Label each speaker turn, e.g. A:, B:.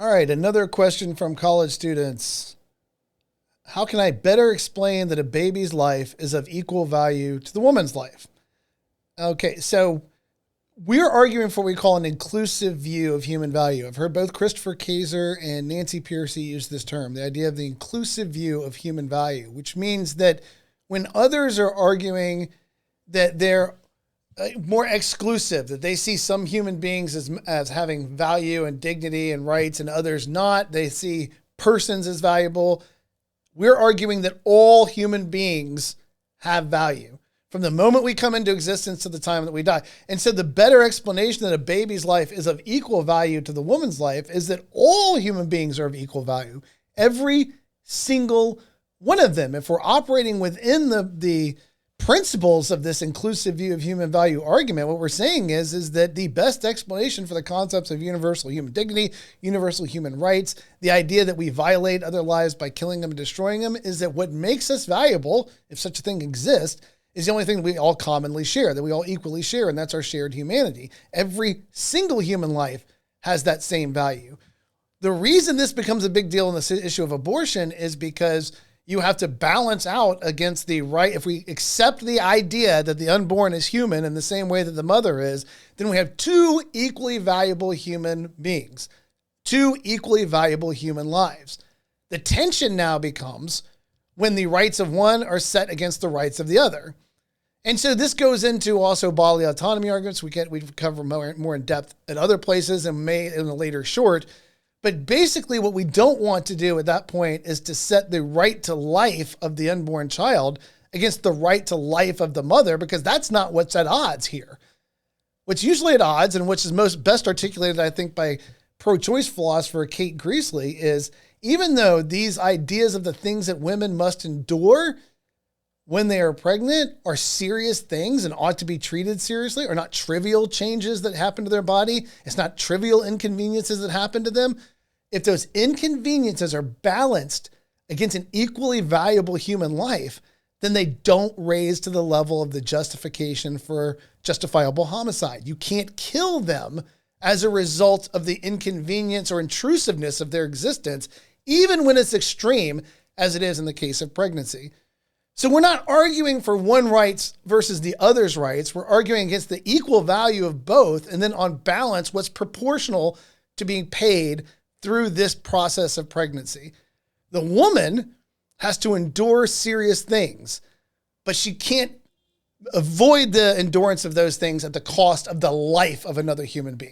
A: All right, another question from college students. How can I better explain that a baby's life is of equal value to the woman's life? Okay, so we're arguing for what we call an inclusive view of human value. I've heard both Christopher Kaser and Nancy Pearcey use this term, the idea of the inclusive view of human value, which means that when others are arguing that they're more exclusive, that they see some human beings as having value and dignity and rights and others not, they see persons as valuable. We're arguing that all human beings have value from the moment we come into existence to the time that we die. And so the better explanation that a baby's life is of equal value to the woman's life is that all human beings are of equal value. Every single one of them. If we're operating within the principles of this inclusive view of human value argument, what we're saying is that the best explanation for the concepts of universal human dignity, universal human rights, the idea that we violate other lives by killing them and destroying them, is that what makes us valuable, if such a thing exists, is the only thing that we all commonly share, that we all equally share, and that's our shared humanity. Every single human life has that same value. The reason this becomes a big deal in this issue of abortion is because you have to balance out against the right. If we accept the idea that the unborn is human in the same way that the mother is, then we have two equally valuable human beings, two equally valuable human lives. The tension now becomes when the rights of one are set against the rights of the other. And so this goes into also bodily autonomy arguments. We cover more in depth at other places and may in a later short. But basically what we don't want to do at that point is to set the right to life of the unborn child against the right to life of the mother, because that's not what's at odds here. What's usually at odds, and which is most best articulated, I think, by pro-choice philosopher Kate Greasley, is even though these ideas of the things that women must endure when they are pregnant are serious things and ought to be treated seriously, are not trivial changes that happen to their body, it's not trivial inconveniences that happen to them. If those inconveniences are balanced against an equally valuable human life, then they don't raise to the level of the justification for justifiable homicide. You can't kill them as a result of the inconvenience or intrusiveness of their existence, even when it's extreme, as it is in the case of pregnancy. So we're not arguing for one rights versus the other's rights. We're arguing against the equal value of both, and then on balance, what's proportional to being paid through this process of pregnancy. The woman has to endure serious things, but she can't avoid the endurance of those things at the cost of the life of another human being.